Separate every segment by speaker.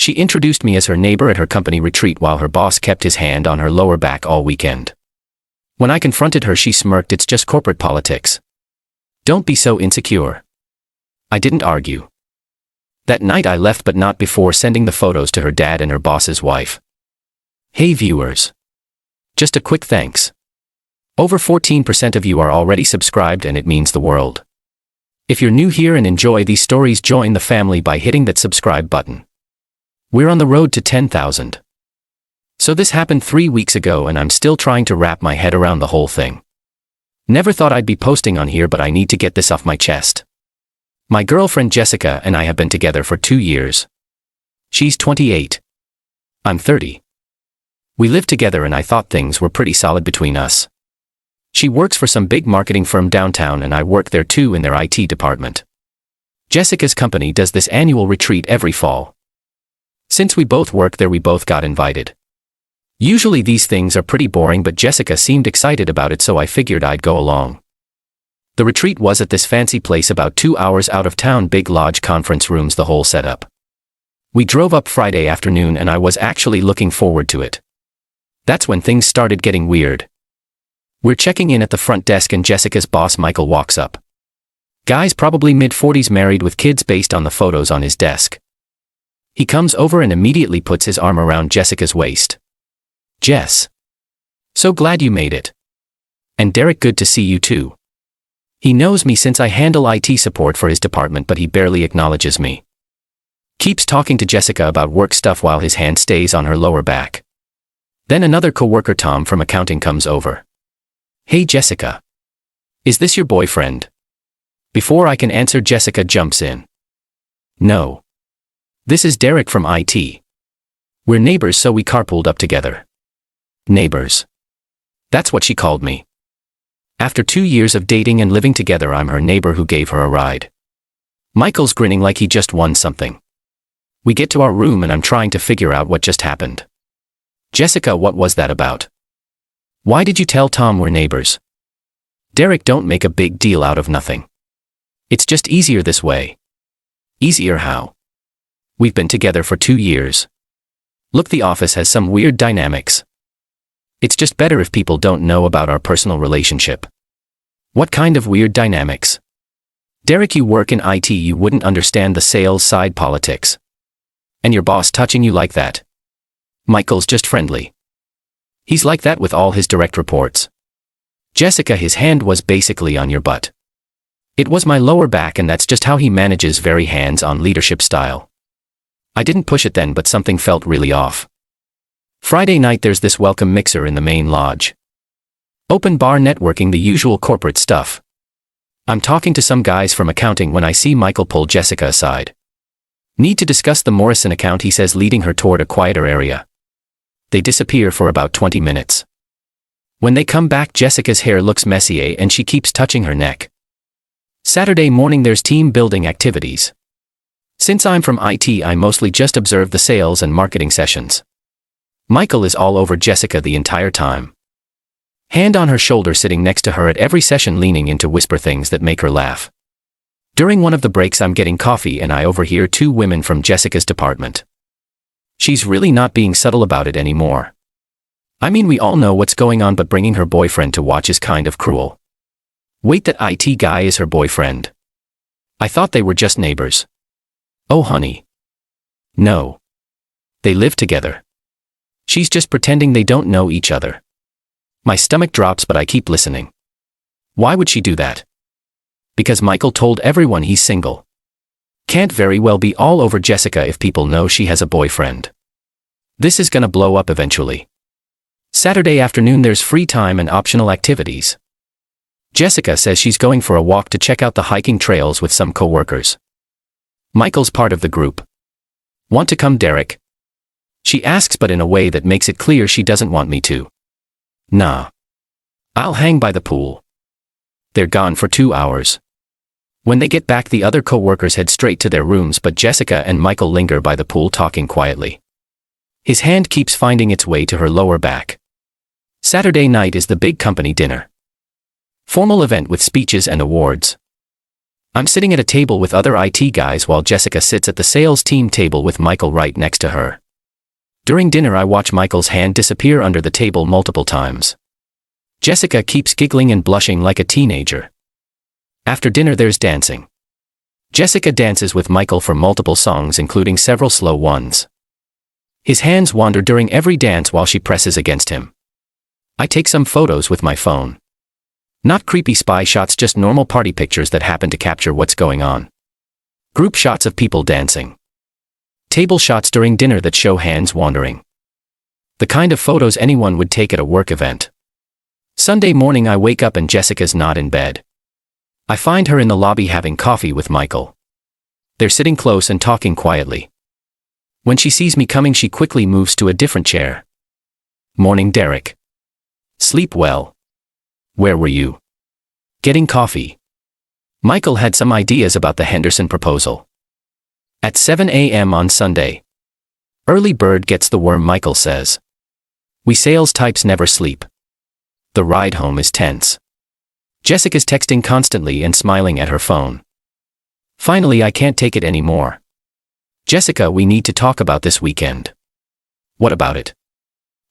Speaker 1: She introduced me as her neighbor at her company retreat while her boss kept his hand on her lower back all weekend. When I confronted her, she smirked. It's just corporate politics. Don't be so insecure. I didn't argue. That night I left, but not before sending the photos to her dad and her boss's wife. Hey viewers. Just a quick thanks. Over 14% of you are already subscribed, and it means the world. If you're new here and enjoy these stories, join the family by hitting that subscribe button. We're on the road to 10,000. So this happened 3 weeks ago, and I'm still trying to wrap my head around the whole thing. Never thought I'd be posting on here, but I need to get this off my chest. My girlfriend Jessica and I have been together for 2 years. She's 28. I'm 30. We live together, and I thought things were pretty solid between us. She works for some big marketing firm downtown, and I work there too in their IT department. Jessica's company does this annual retreat every fall. Since we both work there, we both got invited. Usually these things are pretty boring, but Jessica seemed excited about it, so I figured I'd go along. The retreat was at this fancy place about 2 hours out of town, big lodge, conference rooms, the whole setup. We drove up Friday afternoon, and I was actually looking forward to it. That's when things started getting weird. We're checking in at the front desk, and Jessica's boss Michael walks up. Guy's probably mid-40s, married with kids based on the photos on his desk. He comes over and immediately puts his arm around Jessica's waist. Jess. So glad you made it. And Derek, good to see you too. He knows me since I handle IT support for his department, but he barely acknowledges me. Keeps talking to Jessica about work stuff while his hand stays on her lower back. Then another coworker, Tom from accounting, comes over. Hey Jessica. Is this your boyfriend? Before I can answer, Jessica jumps in. No. This is Derek from IT. We're neighbors, so we carpooled up together. Neighbors. That's what she called me. After 2 years of dating and living together, I'm her neighbor who gave her a ride. Michael's grinning like he just won something. We get to our room, and I'm trying to figure out what just happened. Jessica, what was that about? Why did you tell Tom we're neighbors? Derek, don't make a big deal out of nothing. It's just easier this way. Easier how? We've been together for 2 years. Look, the office has some weird dynamics. It's just better if people don't know about our personal relationship. What kind of weird dynamics? Derek, you work in IT, you wouldn't understand the sales side politics. And your boss touching you like that? Michael's just friendly. He's like that with all his direct reports. Jessica, his hand was basically on your butt. It was my lower back, and that's just how he manages, very hands-on leadership style. I didn't push it then, but something felt really off. Friday night there's this welcome mixer in the main lodge. Open bar, networking, the usual corporate stuff. I'm talking to some guys from accounting when I see Michael pull Jessica aside. Need to discuss the Morrison account, he says, leading her toward a quieter area. They disappear for about 20 minutes. When they come back, Jessica's hair looks messy and she keeps touching her neck. Saturday morning there's team building activities. Since I'm from IT, I mostly just observe the sales and marketing sessions. Michael is all over Jessica the entire time. Hand on her shoulder, sitting next to her at every session, leaning in to whisper things that make her laugh. During one of the breaks I'm getting coffee and I overhear 2 women from Jessica's department. She's really not being subtle about it anymore. I mean, we all know what's going on, but bringing her boyfriend to watch is kind of cruel. Wait, that IT guy is her boyfriend? I thought they were just neighbors. Oh honey. No. They live together. She's just pretending they don't know each other. My stomach drops, but I keep listening. Why would she do that? Because Michael told everyone he's single. Can't very well be all over Jessica if people know she has a boyfriend. This is gonna blow up eventually. Saturday afternoon there's free time and optional activities. Jessica says she's going for a walk to check out the hiking trails with some coworkers. Michael's part of the group. Want to come, Derek? She asks, but in a way that makes it clear she doesn't want me to. Nah. I'll hang by the pool. They're gone for 2 hours. When they get back, the other co-workers head straight to their rooms, but Jessica and Michael linger by the pool talking quietly. His hand keeps finding its way to her lower back. Saturday night is the big company dinner. Formal event with speeches and awards. I'm sitting at a table with other IT guys while Jessica sits at the sales team table with Michael right next to her. During dinner I watch Michael's hand disappear under the table multiple times. Jessica keeps giggling and blushing like a teenager. After dinner there's dancing. Jessica dances with Michael for multiple songs including several slow ones. His hands wander during every dance while she presses against him. I take some photos with my phone. Not creepy spy shots, just normal party pictures that happen to capture what's going on. Group shots of people dancing. Table shots during dinner that show hands wandering. The kind of photos anyone would take at a work event. Sunday morning I wake up and Jessica's not in bed. I find her in the lobby having coffee with Michael. They're sitting close and talking quietly. When she sees me coming she quickly moves to a different chair. Morning, Derek. Sleep well. Where were you? Getting coffee. Michael had some ideas about the Henderson proposal. At 7 a.m. on Sunday. Early bird gets the worm, Michael says. We sales types never sleep. The ride home is tense. Jessica's texting constantly and smiling at her phone. Finally, I can't take it anymore. Jessica, we need to talk about this weekend. What about it?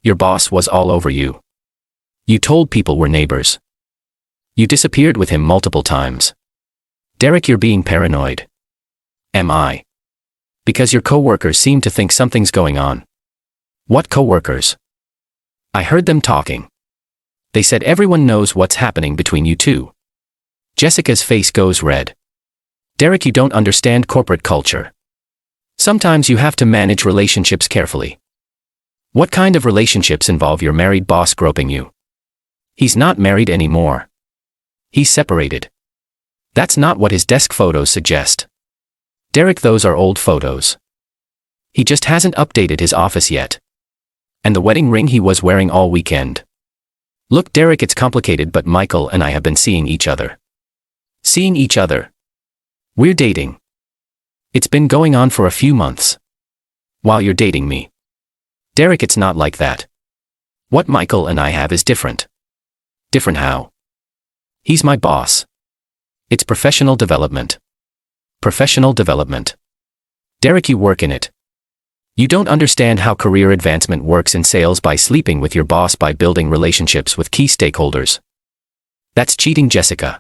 Speaker 1: Your boss was all over you. You told people we're neighbors. You disappeared with him multiple times. Derek, you're being paranoid. Am I? Because your coworkers seem to think something's going on. What coworkers? I heard them talking. They said everyone knows what's happening between you two. Jessica's face goes red. Derek, you don't understand corporate culture. Sometimes you have to manage relationships carefully. What kind of relationships involve your married boss groping you? He's not married anymore. He's separated. That's not what his desk photos suggest. Derek, those are old photos. He just hasn't updated his office yet. And the wedding ring he was wearing all weekend. Look, Derek, it's complicated, but Michael and I have been seeing each other. Seeing each other? We're dating. It's been going on for a few months. While you're dating me. Derek, it's not like that. What Michael and I have is different. Different how? He's my boss. It's professional development. Professional development. Derek, you work in it. You don't understand how career advancement works in sales by sleeping with your boss, by building relationships with key stakeholders. That's cheating, Jessica.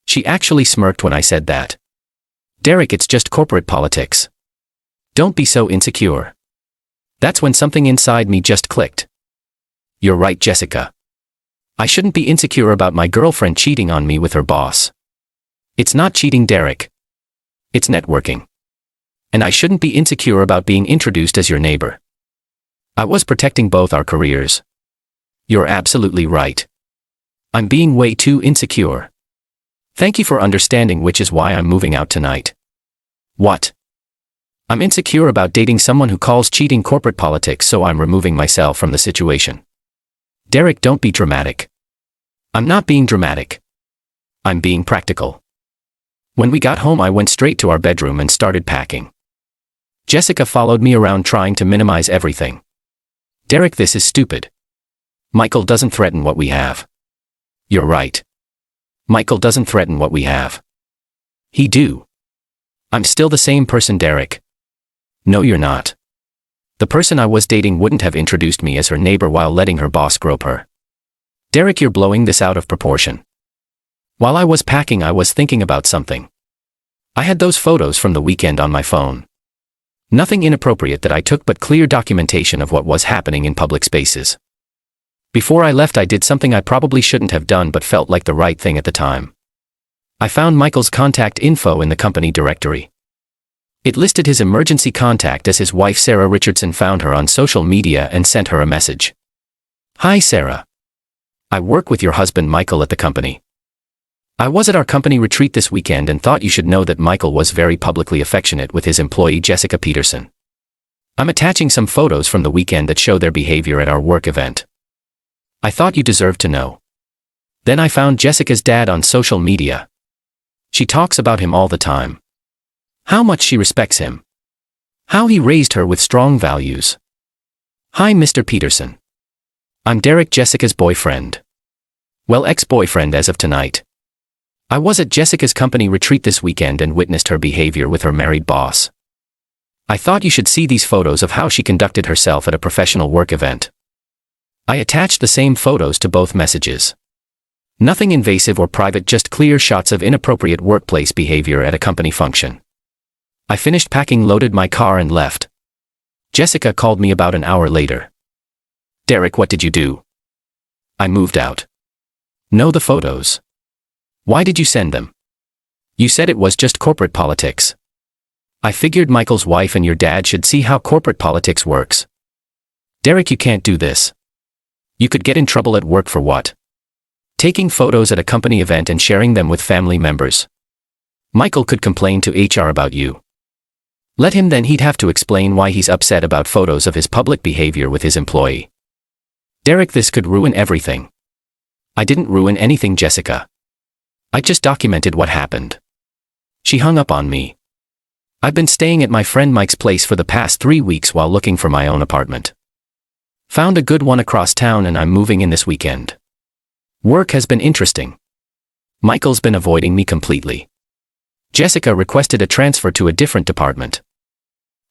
Speaker 1: She actually smirked when I said that. Derek, it's just corporate politics. Don't be so insecure. That's when something inside me just clicked. You're right, Jessica. I shouldn't be insecure about my girlfriend cheating on me with her boss. It's not cheating, Derek. It's networking. And I shouldn't be insecure about being introduced as your neighbor. I was protecting both our careers. You're absolutely right. I'm being way too insecure. Thank you for understanding, which is why I'm moving out tonight. What? I'm insecure about dating someone who calls cheating corporate politics, so I'm removing myself from the situation. Derek, don't be dramatic. I'm not being dramatic. I'm being practical. When we got home, I went straight to our bedroom and started packing. Jessica followed me around trying to minimize everything. Derek, this is stupid. Michael doesn't threaten what we have. You're right. Michael doesn't threaten what we have. He do. I'm still the same person, Derek. No, you're not. The person I was dating wouldn't have introduced me as her neighbor while letting her boss grope her. Derek, you're blowing this out of proportion. While I was packing, I was thinking about something. I had those photos from the weekend on my phone. Nothing inappropriate that I took, but clear documentation of what was happening in public spaces. Before I left, I did something I probably shouldn't have done but felt like the right thing at the time. I found Michael's contact info in the company directory. It listed his emergency contact as his wife Sarah Richardson. Found her on social media and sent her a message. Hi Sarah. I work with your husband Michael at the company. I was at our company retreat this weekend and thought you should know that Michael was very publicly affectionate with his employee Jessica Peterson. I'm attaching some photos from the weekend that show their behavior at our work event. I thought you deserved to know. Then I found Jessica's dad on social media. She talks about him all the time. How much she respects him. How he raised her with strong values. Hi Mr. Peterson. I'm Derek, Jessica's boyfriend. Well, ex-boyfriend as of tonight. I was at Jessica's company retreat this weekend and witnessed her behavior with her married boss. I thought you should see these photos of how she conducted herself at a professional work event. I attached the same photos to both messages. Nothing invasive or private, just clear shots of inappropriate workplace behavior at a company function. I finished packing, loaded my car and left. Jessica called me about an hour later. Derek, what did you do? I moved out. No, the photos. Why did you send them? You said it was just corporate politics. I figured Michael's wife and your dad should see how corporate politics works. Derek, you can't do this. You could get in trouble at work for what? Taking photos at a company event and sharing them with family members. Michael could complain to HR about you. Let him, then he'd have to explain why he's upset about photos of his public behavior with his employee. Derek, this could ruin everything. I didn't ruin anything, Jessica. I just documented what happened. She hung up on me. I've been staying at my friend Mike's place for the past 3 weeks while looking for my own apartment. Found a good one across town and I'm moving in this weekend. Work has been interesting. Michael's been avoiding me completely. Jessica requested a transfer to a different department.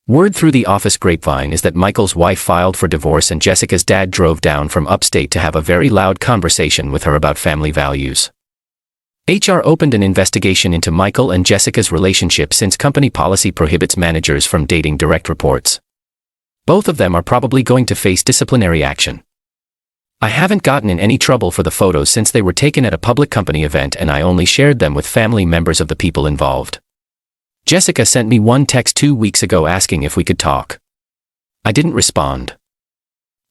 Speaker 1: Word through the office grapevine is that Michael's wife filed for divorce and Jessica's dad drove down from upstate to have a very loud conversation with her about family values. HR opened an investigation into Michael and Jessica's relationship since company policy prohibits managers from dating direct reports. Both of them are probably going to face disciplinary action. I haven't gotten in any trouble for the photos since they were taken at a public company event and I only shared them with family members of the people involved. Jessica sent me one text 2 weeks ago asking if we could talk. I didn't respond.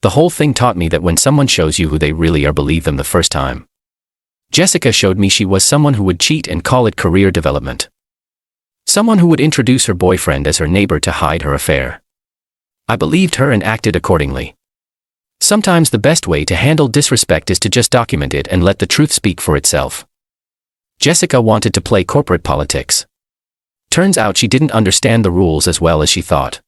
Speaker 1: The whole thing taught me that when someone shows you who they really are, believe them the first time. Jessica showed me she was someone who would cheat and call it career development. Someone who would introduce her boyfriend as her neighbor to hide her affair. I believed her and acted accordingly. Sometimes the best way to handle disrespect is to just document it and let the truth speak for itself. Jessica wanted to play corporate politics. Turns out she didn't understand the rules as well as she thought.